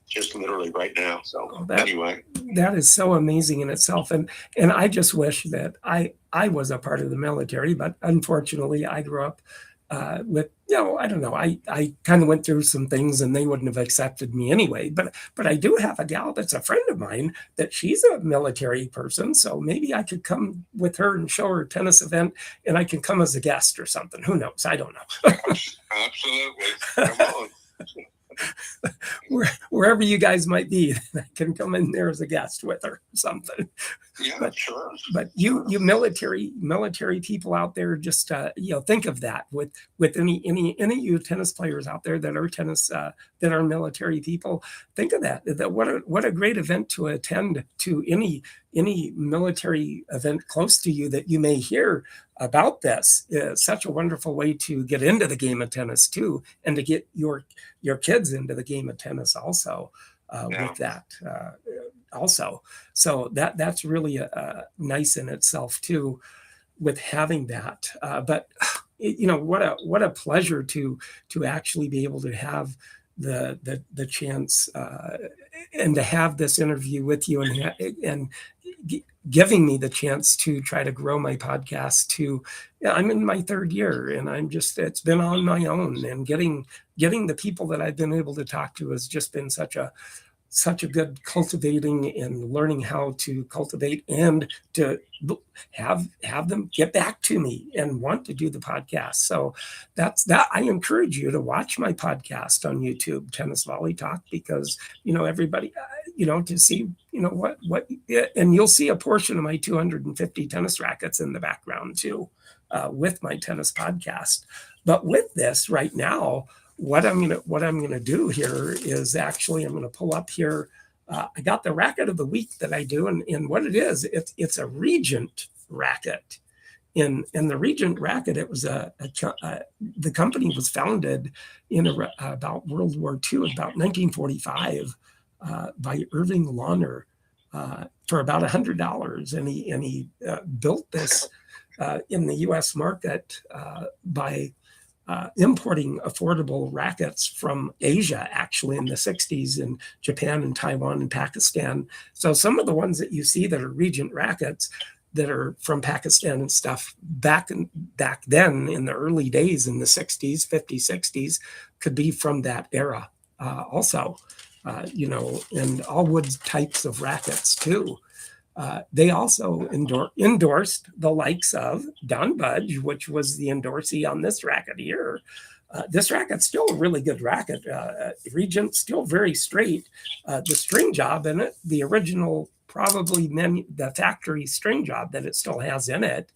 [SPEAKER 2] just literally right now. So anyway,
[SPEAKER 1] that is so amazing in itself, and I just wish that I was a part of the military, but unfortunately I grew up with, I don't know, I kind of went through some things, and they wouldn't have accepted me anyway. But I do have a gal that's a friend of mine that she's a military person, so maybe I could come with her and show her a tennis event, and I can come as a guest or something. Who knows? I don't know.
[SPEAKER 2] Absolutely. Come on.
[SPEAKER 1] Wherever you guys might be, I can come in there as a guest with her or something.
[SPEAKER 2] Yeah, sure.
[SPEAKER 1] But you military people out there, just think of that with any of you tennis players out there that are that are military people. Think of that what a great event to attend to any military event close to you that you may hear about this. Is such a wonderful way to get into the game of tennis too, and to get your kids into the game of tennis also with that also. So that's really nice in itself too, with having that. But what a pleasure to actually be able to have the chance and to have this interview with you, and giving me the chance to try to grow my podcast to, I'm in my third year, and it's been on my own, and getting the people that I've been able to talk to has just been such a good cultivating and learning how to cultivate and to have them get back to me and want to do the podcast. So that's that. I encourage you to watch my podcast on YouTube, Tennis Volley Talk, because, everybody, to see, what, and you'll see a portion of my 250 tennis rackets in the background too, with my tennis podcast. But with this right now, what I'm gonna do here is actually I'm gonna pull up here. I got the racket of the week that I do, and what it is, it's a Regent racket. In the Regent racket, it was the company was founded in about World War II, about 1945, by Irving Lawner for about $100, and he built this in the U.S. market by importing affordable rackets from Asia, actually, in the 60s, in Japan and Taiwan and Pakistan. So some of the ones that you see that are Regent rackets that are from Pakistan and stuff back then in the early days in the 60s, 50s, 60s, could be from that era also, and all wood types of rackets too. They also endorsed the likes of Don Budge, which was the endorsee on this racket here. This racket's still a really good racket. Regent, still very straight. The string job in it, the original, probably the factory string job that it still has in it,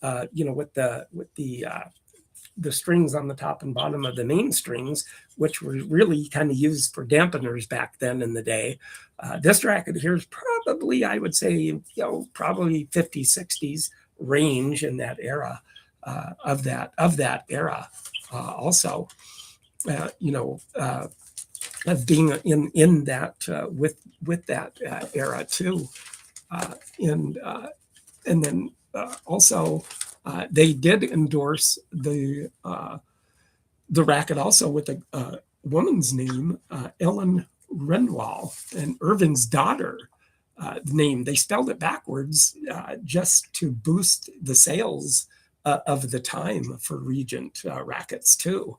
[SPEAKER 1] with the strings on the top and bottom of the main strings, which were really kind of used for dampeners back then in the day. This racket here is probably, I would say, probably 50s, 60s range in that era, of that era. Also, of being in that with that era too, and then also. They did endorse the racket also with a woman's name, Ellen Renwall, and Irving's daughter name. They spelled it backwards just to boost the sales of the time for Regent rackets too.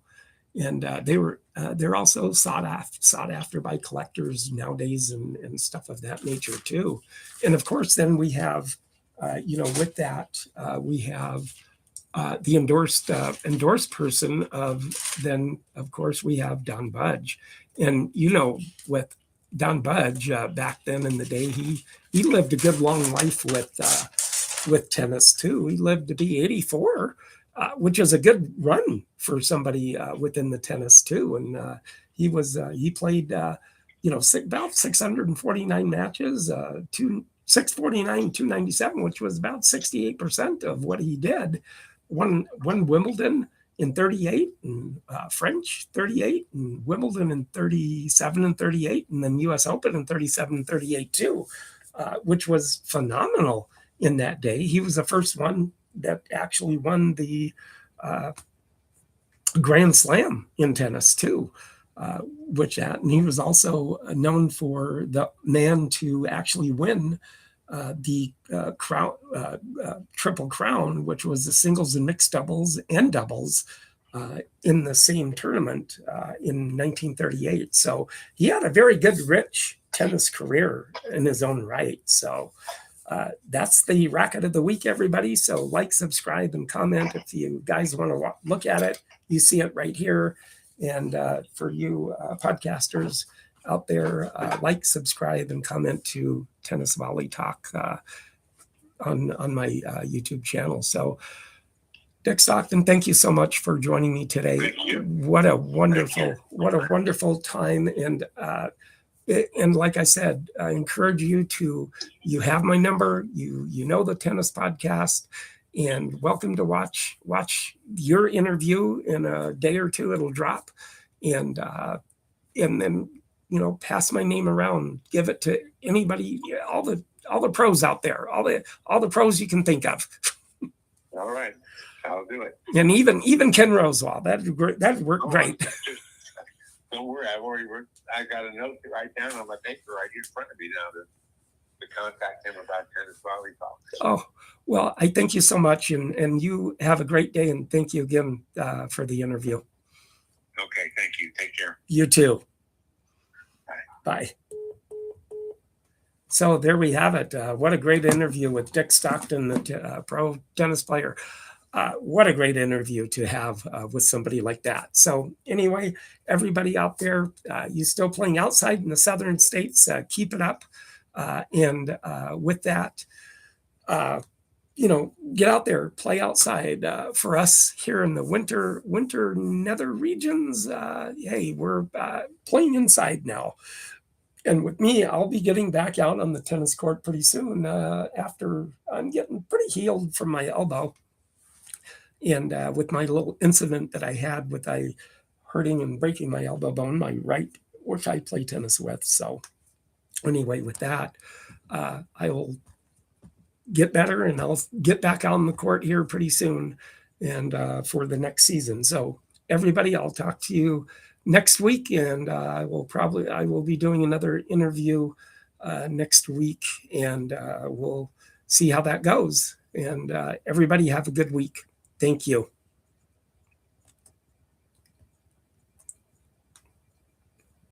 [SPEAKER 1] And they're also sought after by collectors nowadays and stuff of that nature too. And of course, then we have. With that, we have the endorsed person then, of course, we have Don Budge. And, with Don Budge back then in the day, he lived a good long life with tennis, too. He lived to be 84, which is a good run for somebody within the tennis, too. And he played, about 649 matches, 649, 297, which was about 68% of what he did. Won Wimbledon in 38, and French 38, and Wimbledon in 37 and 38, and then U.S. Open in 37 and 38 too, which was phenomenal in that day. He was the first one that actually won the Grand Slam in tennis too. And he was also known for the man to actually win the Triple Crown, which was the singles and mixed doubles and doubles in the same tournament in 1938. So he had a very good, rich tennis career in his own right. So that's the racket of the week, everybody. So like, subscribe, and comment if you guys want to look at it. You see it right here. And for you podcasters out there, like, subscribe, and comment to Tennis Volley Talk on my YouTube channel. So, Dick Stockton, thank you so much for joining me today.
[SPEAKER 2] Thank you.
[SPEAKER 1] What a wonderful time. And like I said, I encourage you you have my number, you know the tennis podcast, and welcome to watch your interview in a day or two. It'll drop, and then pass my name around, give it to anybody, all the pros out there, all the pros you can think of.
[SPEAKER 2] All right, I'll do it.
[SPEAKER 1] And even Ken Rosewall, that'd work great.
[SPEAKER 2] Don't worry, I got a note to write down on my paper right here in front of me now. to contact him about Tennis Volley Talks.
[SPEAKER 1] Oh, well, I thank you so much, and you have a great day, and thank you again for the interview.
[SPEAKER 2] Okay, thank you. Take care.
[SPEAKER 1] You too.
[SPEAKER 2] Bye.
[SPEAKER 1] Bye. So there we have it. What a great interview with Dick Stockton, the pro tennis player. What a great interview to have with somebody like that. So anyway, everybody out there, you still playing outside in the southern states, keep it up. And with that, get out there, play outside. For us here in the winter nether regions, hey, we're playing inside now. And with me, I'll be getting back out on the tennis court pretty soon after I'm getting pretty healed from my elbow. And with my little incident that I had with hurting and breaking my elbow bone, my right, which I play tennis with. So anyway, with that, I will get better and I'll get back on the court here pretty soon and for the next season. So everybody, I'll talk to you next week, and I will be doing another interview next week, and we'll see how that goes. And everybody have a good week. Thank you.